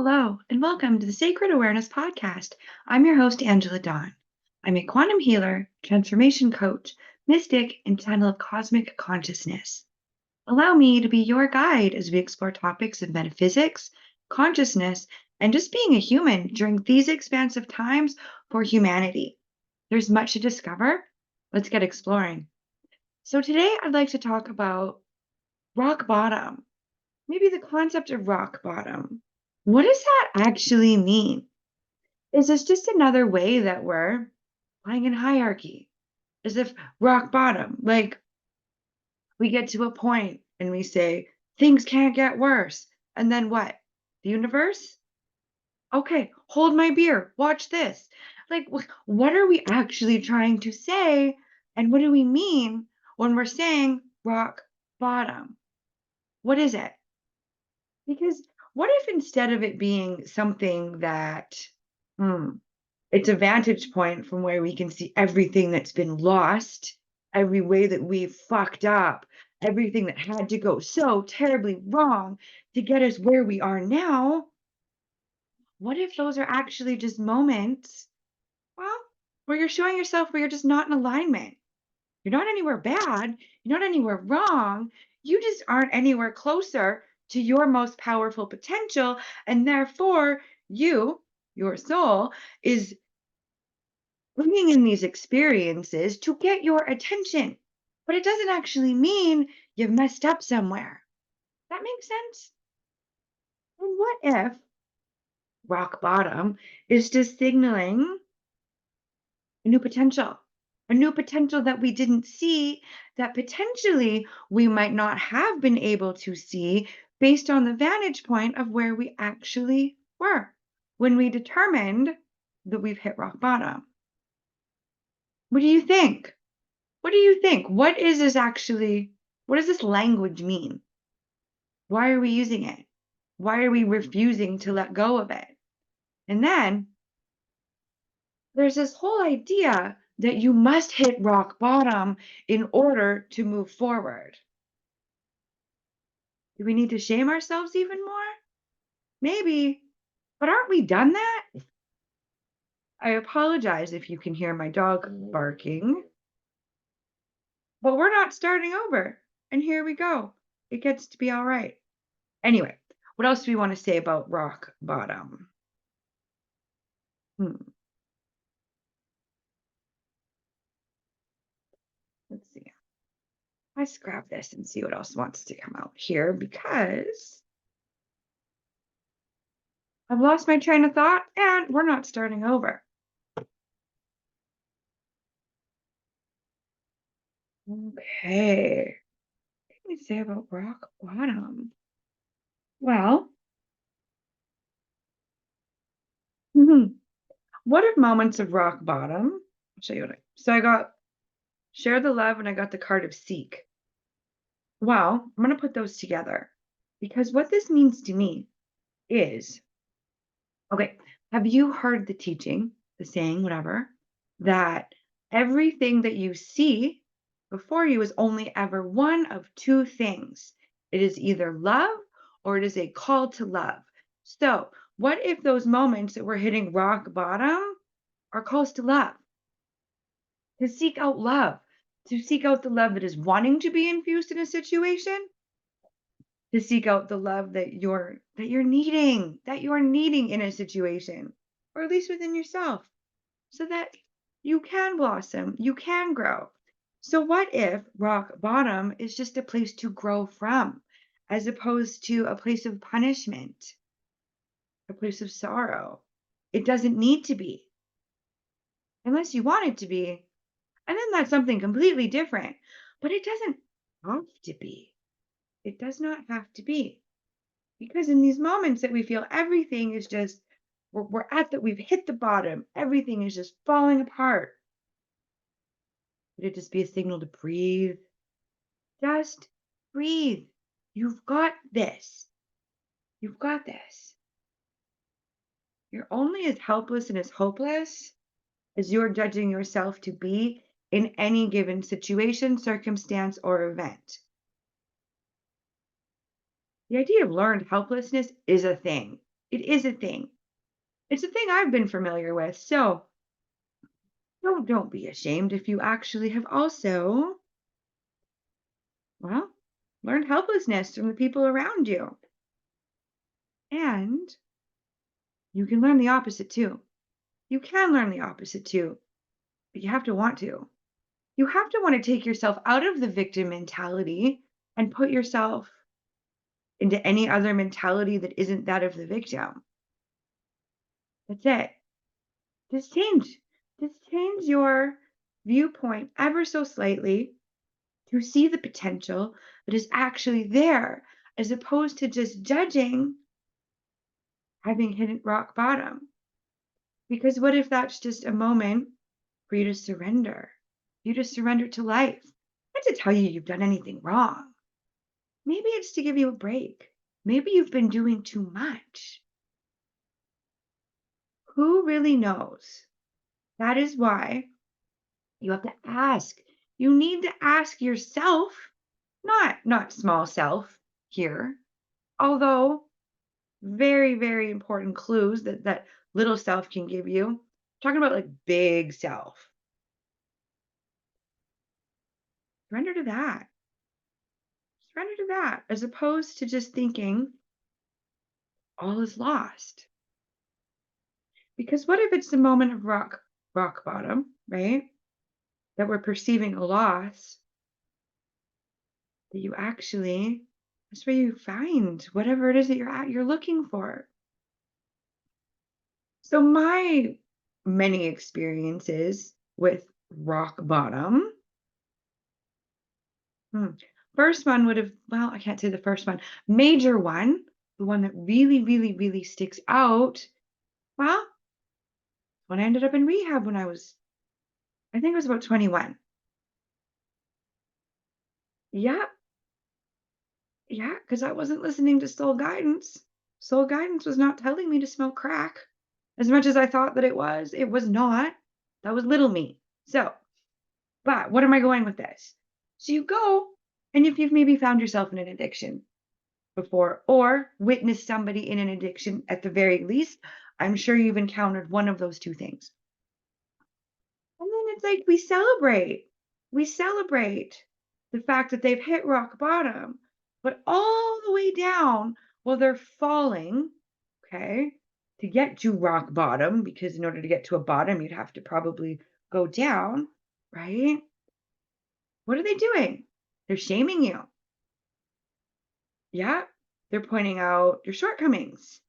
Hello, and welcome to the Sacred Awareness Podcast. I'm your host, Angela Dawn. I'm a quantum healer, transformation coach, mystic, and channel of cosmic consciousness. Allow me to be your guide as we explore topics of metaphysics, consciousness, and just being a human during these expansive times for humanity. There's much to discover. Let's get exploring. So, today I'd like to talk about rock bottom, maybe the concept of rock bottom. What does that actually mean? Is this just another way that we're playing in hierarchy? As if rock bottom, like we get to a point and we say, things can't get worse. And then what? The universe? Okay, hold my beer. Watch this. Like, what are we actually trying to say? And what do we mean when we're saying rock bottom? What is it? Because what if instead of it being something that, hmm, it's a vantage point from where we can see everything that's been lost, every way that we've fucked up, everything that had to go so terribly wrong to get us where we are now. What if those are actually just moments, well, where you're showing yourself where you're just not in alignment? You're not anywhere bad, you're not anywhere wrong. You just aren't anywhere closer to your most powerful potential. And therefore, your soul, is bringing in these experiences to get your attention. But it doesn't actually mean you've messed up somewhere. That makes sense? And what if rock bottom is just signaling a new potential that we didn't see, that potentially we might not have been able to see based on the vantage point of where we actually were when we determined that we've hit rock bottom? What do you think? What do you think? What is this actually? What does this language mean? Why are we using it? Why are we refusing to let go of it? And then there's this whole idea that you must hit rock bottom in order to move forward. Do we need to shame ourselves even more? Maybe. But aren't we done that? I apologize if you can hear my dog barking, but we're not starting over. And here we go. It gets to be all right. Anyway, what else do we want to say about rock bottom? Hmm, let's see. Let's grab this and see what else wants to come out here because I've lost my train of thought and we're not starting over. Okay. What can we say about rock bottom? Well, what are moments of rock bottom? I'll show you what so I got share the love and I got the card of seek. Well, I'm going to put those together because what this means to me is, okay, have you heard the teaching, the saying, whatever, that everything that you see before you is only ever one of two things? It is either love or it is a call to love. So, what if those moments that we're hitting rock bottom are calls to love? To seek out love, to seek out the love that is wanting to be infused in a situation, to seek out the love that you're needing in a situation, or at least within yourself, so that you can blossom, you can grow. So what if rock bottom is just a place to grow from, as opposed to a place of punishment, a place of sorrow? It doesn't need to be, unless you want it to be, and then that's something completely different. But it doesn't have to be. It does not have to be. Because in these moments that we feel everything is just, we've hit the bottom, everything is just falling apart. Would it just be a signal to breathe? Just breathe. You've got this. You've got this. You're only as helpless and as hopeless as you're judging yourself to be in any given situation, circumstance, or event. The idea of learned helplessness is a thing. It is a thing. It's a thing I've been familiar with. So don't be ashamed if you actually have also, well, learned helplessness from the people around you. And you can learn the opposite too. You can learn the opposite too, but you have to want to. You have to want to take yourself out of the victim mentality and put yourself into any other mentality that isn't that of the victim. That's it. Just change. Just change your viewpoint ever so slightly to see the potential that is actually there, as opposed to just judging having hit rock bottom. Because what if that's just a moment for you to surrender? You to surrender to life. Not to tell you you've done anything wrong. Maybe it's to give you a break. Maybe you've been doing too much. Who really knows? That is why you have to ask. You need to ask yourself, not small self here, although very, very important clues that little self can give you. Talking about like big self. Surrender to that. Surrender to that as opposed to just thinking all is lost. Because what if it's the moment of rock bottom, right? That we're perceiving a loss, that you actually that's where you find whatever it is that you're looking for. So my many experiences with rock bottom. Hmm, First one would have, well, I can't say the first one. Major one, the one that really, really, really sticks out. Well, when I ended up in rehab when I think it was about 21. Yeah, yeah, because I wasn't listening to soul guidance. Soul guidance was not telling me to smoke crack. As much as I thought that it was not. That was little me. So, but what am I going with this? So you go, and if you've maybe found yourself in an addiction before or witnessed somebody in an addiction at the very least, I'm sure you've encountered one of those two things. And then it's like we celebrate. We celebrate the fact that they've hit rock bottom, but all the way down while they're falling, okay, to get to rock bottom, because in order to get to a bottom, you'd have to probably go down, right? What are they doing? They're shaming you. Yeah. They're pointing out your shortcomings.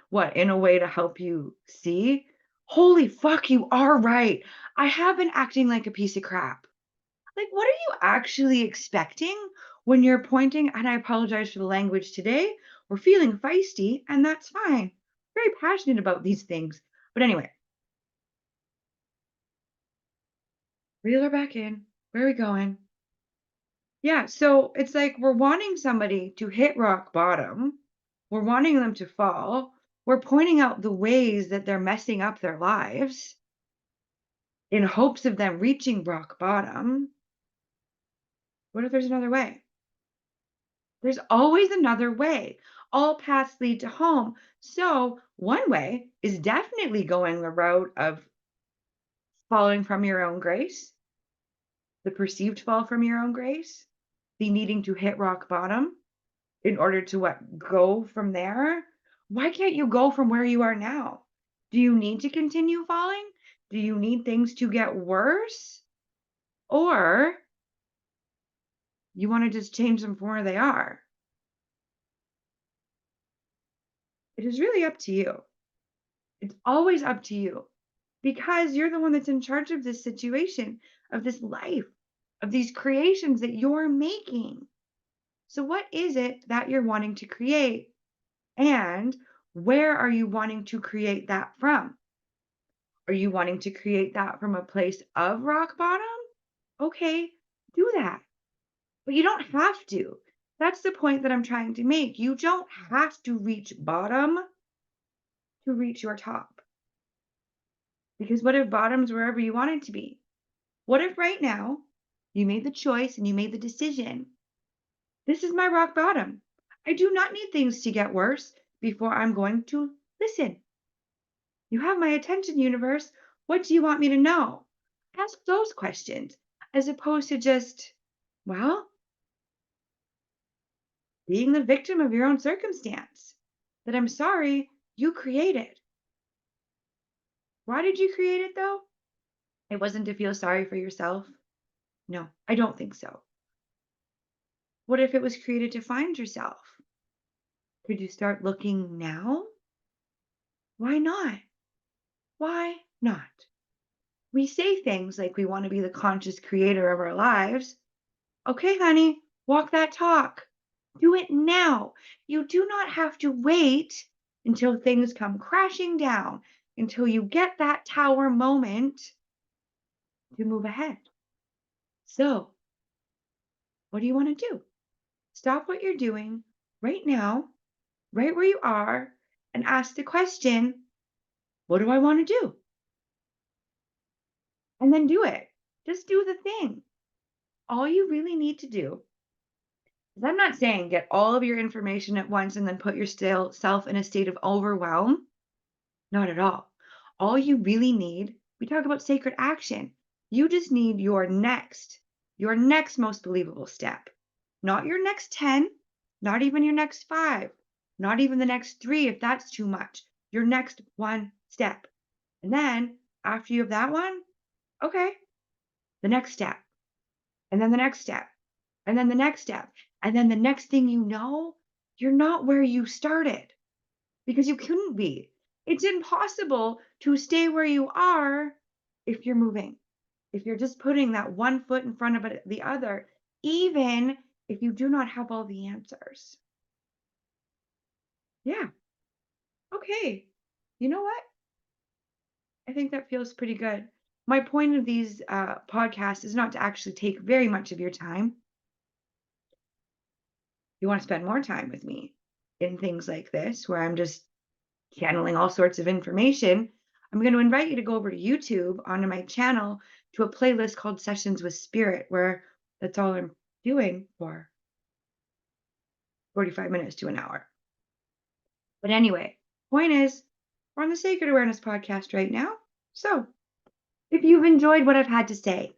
What, in a way to help you see? Holy fuck, you are right. I have been acting like a piece of crap. Like, what are you actually expecting when you're pointing? And I apologize for the language today. We're feeling feisty, and that's fine. Very passionate about these things. But anyway, reel her back in. Where are we going? Yeah, so it's like we're wanting somebody to hit rock bottom. We're wanting them to fall. We're pointing out the ways that they're messing up their lives in hopes of them reaching rock bottom. What if there's another way? There's always another way. All paths lead to home. So, one way is definitely going the route of falling from your own grace, the perceived fall from your own grace, the needing to hit rock bottom in order to what? Go from there? Why can't you go from where you are now? Do you need to continue falling? Do you need things to get worse? Or you want to just change them from where they are? It is really up to you. It's always up to you because you're the one that's in charge of this situation, of this life, of these creations that you're making. So, what is it that you're wanting to create? And where are you wanting to create that from? Are you wanting to create that from a place of rock bottom? Okay, do that. But you don't have to. That's the point that I'm trying to make. You don't have to reach bottom to reach your top. Because what if bottom's wherever you want it to be? What if right now you made the choice and you made the decision? This is my rock bottom. I do not need things to get worse before I'm going to listen. You have my attention, universe. What do you want me to know? Ask those questions as opposed to just, well, being the victim of your own circumstance that I'm sorry you created. Why did you create it though? It wasn't to feel sorry for yourself. No, I don't think so. What if it was created to find yourself? Could you start looking now? Why not? Why not? We say things like we want to be the conscious creator of our lives. Okay, honey, walk that talk. Do it now. You do not have to wait until things come crashing down, until you get that tower moment to move ahead. So, what do you want to do? Stop what you're doing right now, right where you are, and ask the question, what do I want to do? And then do it. Just do the thing. All you really need to do is, I'm not saying get all of your information at once and then put yourself in a state of overwhelm. Not at all. All you really need, we talk about sacred action. You just need your next most believable step. Not your next 10, not even your next 5, not even the next 3 if that's too much. Your next one step. And then after you have that one, okay, the next step, and then the next step, and then the next step. And then the next thing you know, you're not where you started because you couldn't be. It's impossible to stay where you are if you're moving, if you're just putting that one foot in front of the other, even if you do not have all the answers. Yeah. Okay. You know what? I think that feels pretty good. My point of these podcasts is not to actually take very much of your time. You want to spend more time with me in things like this, where I'm just channeling all sorts of information, I'm going to invite you to go over to YouTube onto my channel to a playlist called Sessions with Spirit, where that's all I'm doing for 45 minutes to an hour. But anyway, point is, we're on the Sacred Awareness podcast right now. So if you've enjoyed what I've had to say,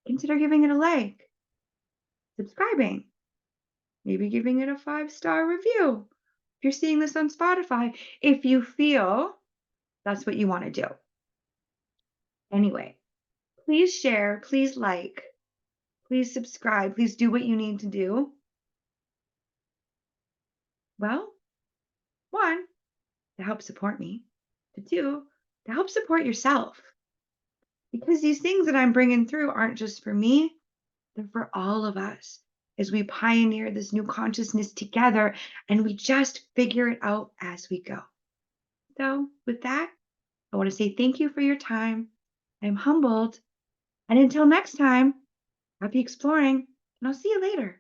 consider giving it a like, subscribing, maybe giving it a 5-star review. If you're seeing this on Spotify, if you feel that's what you want to do. Anyway, please share, please like, please subscribe, please do what you need to do. Well, one, to help support me, to two, to help support yourself. Because these things that I'm bringing through aren't just for me, they're for all of us as we pioneer this new consciousness together and we just figure it out as we go. So, with that, I want to say thank you for your time. I'm humbled. And until next time, happy exploring, and I'll see you later.